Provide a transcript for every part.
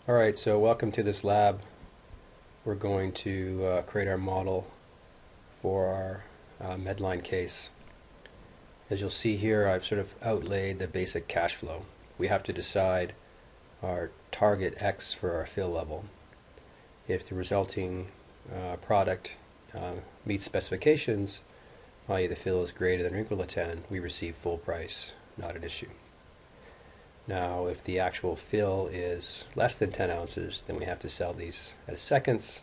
Alright, so welcome to this lab. We're going to create our model for our medline case. As you'll see here, I've sort of outlaid the basic cash flow. We have to decide our target X for our fill level. If the resulting product meets specifications, i.e. the fill is greater than or equal to 10, we receive full price, not an issue. Now, if the actual fill is less than 10 ounces, then we have to sell these as seconds,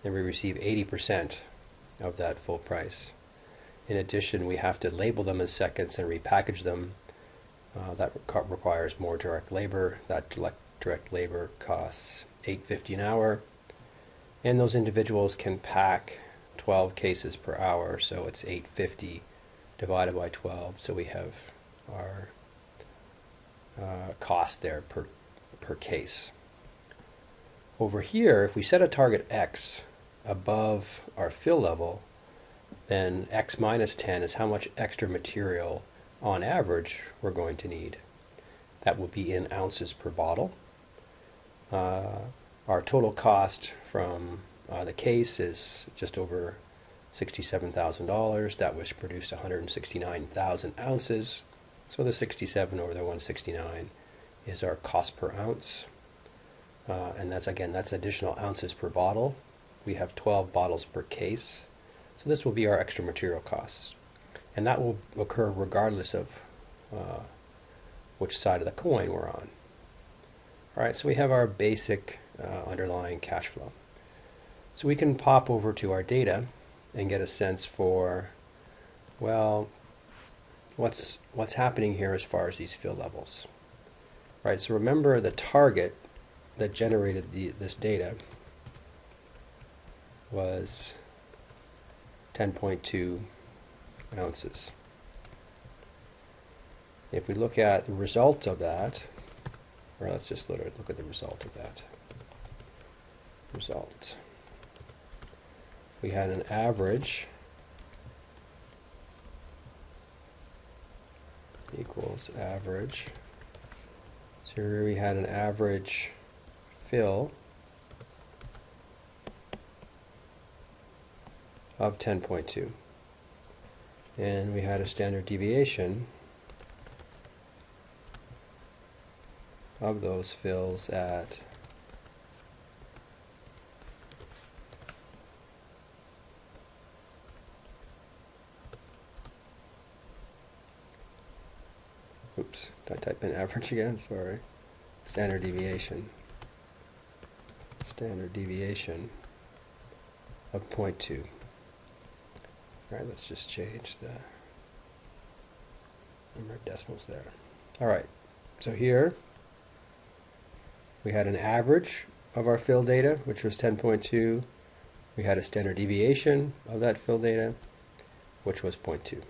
and we receive 80% of that full price. In addition, we have to label them as seconds and repackage them. That requires more direct labor. That direct labor costs $8.50 an hour, and those individuals can pack 12 cases per hour, so it's $8.50 divided by 12, so we have our cost there per case. Over here, if we set a target X above our fill level, then X minus 10 is how much extra material on average we're going to need. That will be in ounces per bottle. Our total cost from the case is just over $67,000. That was produced 169,000 ounces. So the 67 over the 169 is our cost per ounce. And that's additional ounces per bottle. We have 12 bottles per case. So this will be our extra material costs. And that will occur regardless of which side of the coin we're on. Alright, so we have our basic underlying cash flow. So we can pop over to our data and get a sense for, well, what's happening here as far as these fill levels. Right, so remember the target that generated this data was 10.2 ounces. If we look at the result of that, or let's just look at the result of that. Result. We had an average equals average. So here we had an average fill of 10.2, and we had a standard deviation of those fills at oops, did I type in average again? Sorry. Standard deviation. Standard deviation of 0.2. Alright, let's just change the number of decimals there. Alright, so here we had an average of our fill data, which was 10.2. We had a standard deviation of that fill data, which was 0.2.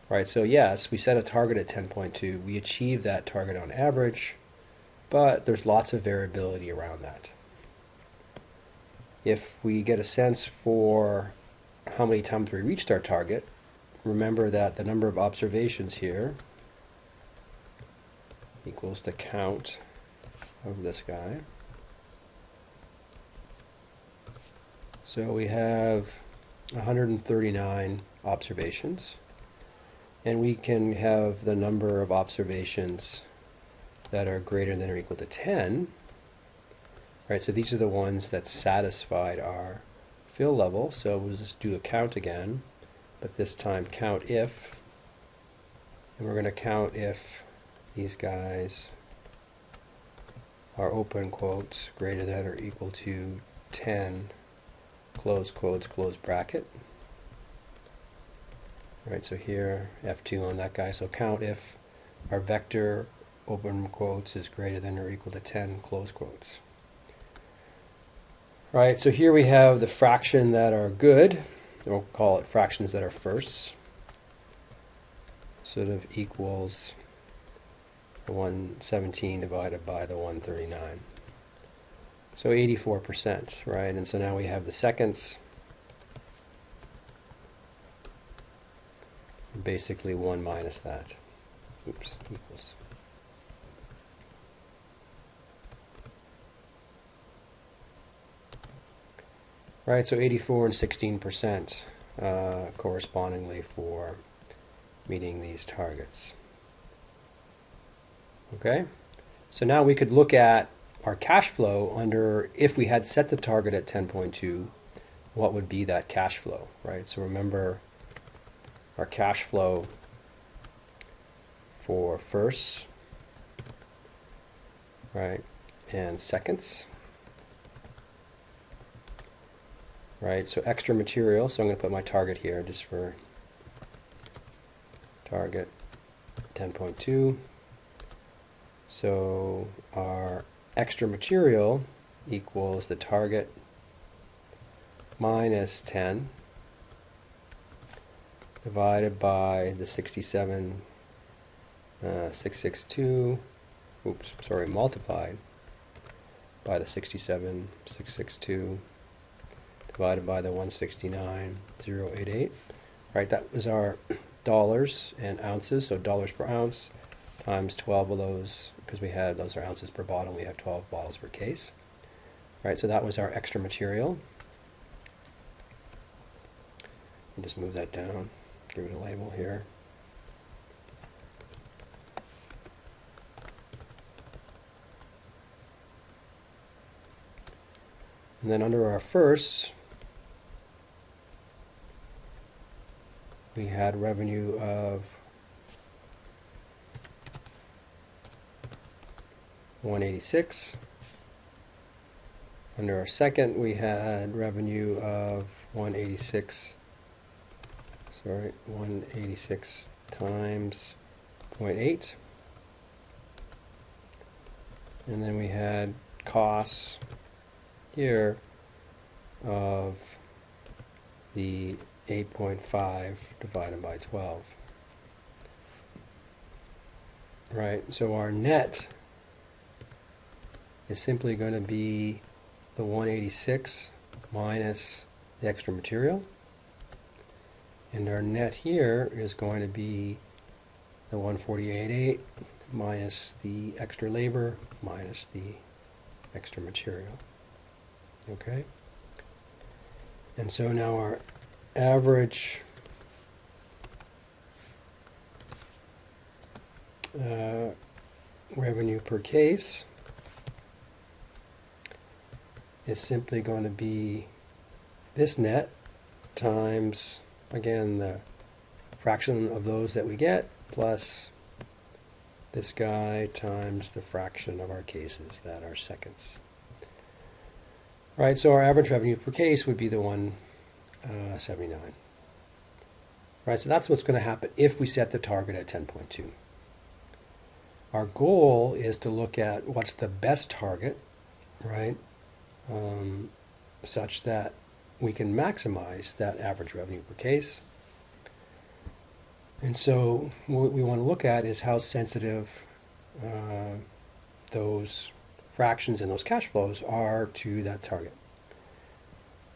Right, so yes, we set a target at 10.2. We achieved that target on average, but there's lots of variability around that. If we get a sense for how many times we reached our target, remember that the number of observations here equals the count of this guy. So we have 139 observations. And we can have the number of observations that are greater than or equal to 10. Right, so these are the ones that satisfied our fill level. So we'll just do a count again, but this time count if. And we're going to count if these guys are open quotes greater than or equal to 10 close quotes close bracket. Right, so here F2 on that guy. So count if our vector open quotes is greater than or equal to 10 close quotes. Right, so here we have the fraction that are good. We'll call it fractions that are firsts. Sort of equals the 117 divided by the 139. So 84%, right? And so now we have the seconds. Basically 1 minus that. Oops, equals Right, so 84 and 16% correspondingly for meeting these targets. Okay, so now we could look at our cash flow under, if we had set the target at 10.2, what would be that cash flow, right? So remember our cash flow for firsts, right, and seconds, right? So extra material, so I'm going to put my target here just for target 10.2. So our extra material equals the target minus 10 divided by the 67,662, multiplied by the 67,662 divided by the 169,088. Right, that was our dollars and ounces, so dollars per ounce times 12 of those, because we had, those are ounces per bottle, we have 12 bottles per case. Right, so that was our extra material. And just move that down, give it a label here. And then under our firsts, we had revenue of $186. Under our second, we had revenue of 186 times 0.8. And then we had costs here of the 8.5 divided by 12. Right, so our net is simply going to be the 186 minus the extra material. And our net here is going to be the 148.8 minus the extra labor minus the extra material. Okay? And so now our average revenue per case is simply going to be this net times, again, the fraction of those that we get plus this guy times the fraction of our cases that are seconds. Right, so our average revenue per case would be the 179. Right, so that's what's going to happen if we set the target at 10.2. Our goal is to look at what's the best target, right, such that we can maximize that average revenue per case. And so what we want to look at is how sensitive those fractions and those cash flows are to that target.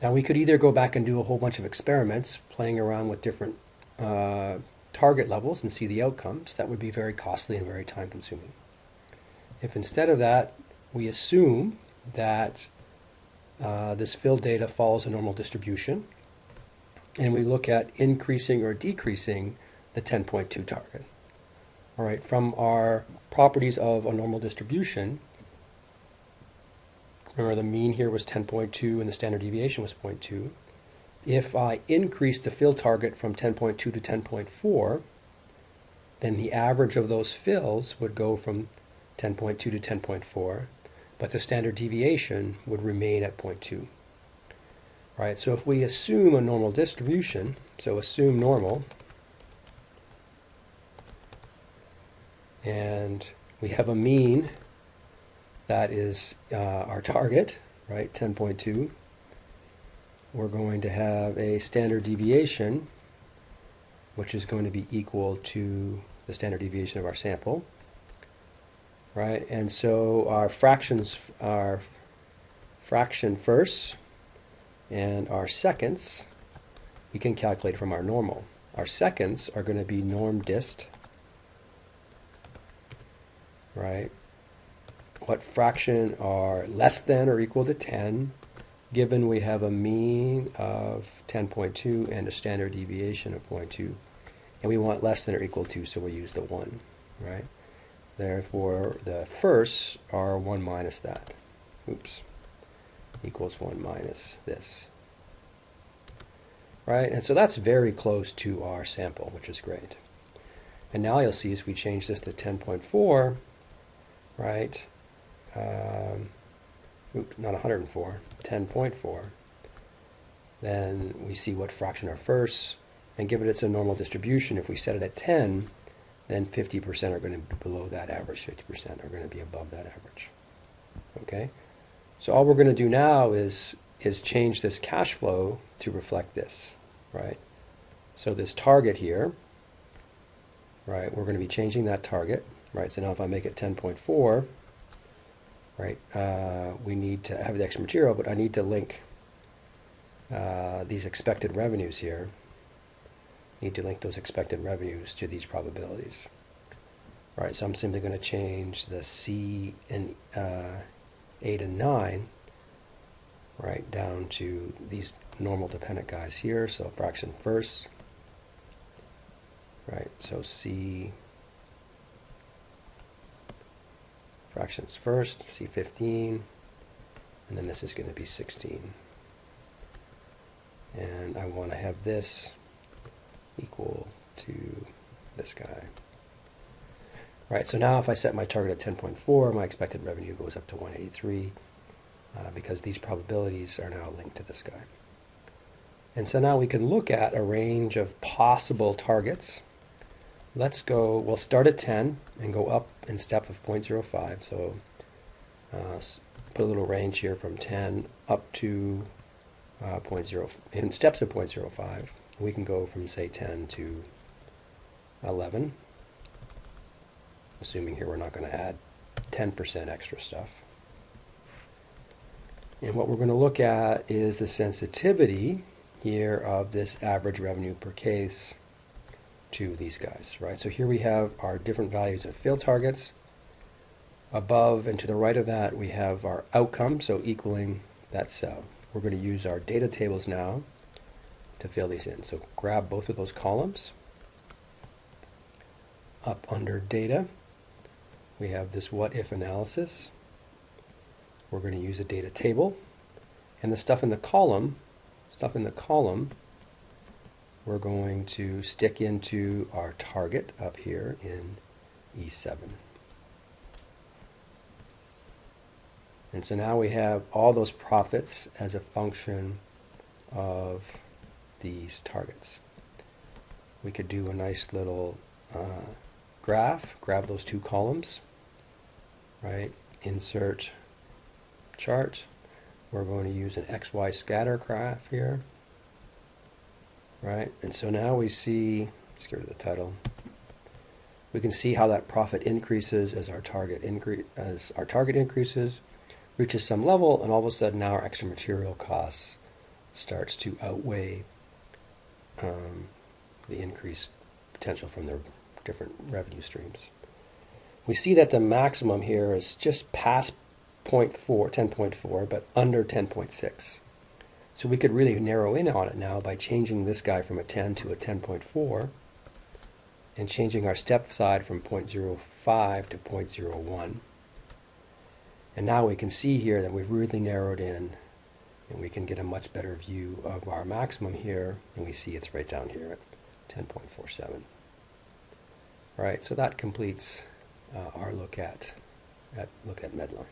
Now we could either go back and do a whole bunch of experiments playing around with different target levels and see the outcomes. That would be very costly and very time consuming. If instead of that we assume that this fill data follows a normal distribution and we look at increasing or decreasing the 10.2 target. All right, from our properties of a normal distribution, remember the mean here was 10.2 and the standard deviation was 0.2. If I increase the fill target from 10.2 to 10.4, then the average of those fills would go from 10.2 to 10.4, but the standard deviation would remain at 0.2. Right, so if we assume a normal distribution, so assume normal, and we have a mean that is our target, right, 10.2, we're going to have a standard deviation which is going to be equal to the standard deviation of our sample, right? And so our fractions, our fraction firsts and our seconds, we can calculate from our normal. Our seconds are going to be norm dist, right? What fraction are less than or equal to 10 given we have a mean of 10.2 and a standard deviation of 0.2, and we want less than or equal to, so we use the 1, right? Therefore, the firsts are 1 minus that. Oops. Equals 1 minus this. Right? And so that's very close to our sample, which is great. And now you'll see if we change this to 10.4, right? Oops, not 104, 10.4. Then we see what fraction are firsts, and given it's a normal distribution, if we set it at 10, then 50% are going to be below that average, 50% are going to be above that average. Okay? So all we're going to do now is change this cash flow to reflect this, right? So this target here, right, we're going to be changing that target, right? So now if I make it 10.4, right, we need to have the extra material, but I need to link these expected revenues here. Need to link those expected revenues to these probabilities. Right, so I'm simply going to change the C and 8 and 9, right, down to these normal dependent guys here. So fraction first, right, so C fractions first, C15, and then this is going to be 16. And I want to have this equal to this guy. Right, so now if I set my target at 10.4, my expected revenue goes up to 183 because these probabilities are now linked to this guy. And so now we can look at a range of possible targets. Let's go, we'll start at 10 and go up in step of 0.05. So put a little range here from 10 up to 0.0, in steps of 0.05. We can go from, say, 10 to 11. Assuming here we're not going to add 10% extra stuff. And what we're going to look at is the sensitivity here of this average revenue per case to these guys, right? So here we have our different values of field targets. Above and to the right of that we have our outcome, so equaling that cell. We're going to use our data tables now to fill these in. So grab both of those columns. Up under data, we have this what if analysis. We're going to use a data table, and the stuff in the column, we're going to stick into our target up here in E7. And so now we have all those profits as a function of these targets. We could do a nice little graph, grab those two columns, right? Insert chart. We're going to use an XY scatter graph here, right? And so now we see, let's get rid of the title. We can see how that profit increases as our target increases, reaches some level, and all of a sudden now our extra material costs starts to outweigh the increased potential from the different revenue streams. We see that the maximum here is just past 10.4, but under 10.6. So we could really narrow in on it now by changing this guy from a 10 to a 10.4 and changing our step side from 0.05 to 0.01. And now we can see here that we've really narrowed in, and we can get a much better view of our maximum here, and we see it's right down here at 10.47. All right, so that completes our look at medline.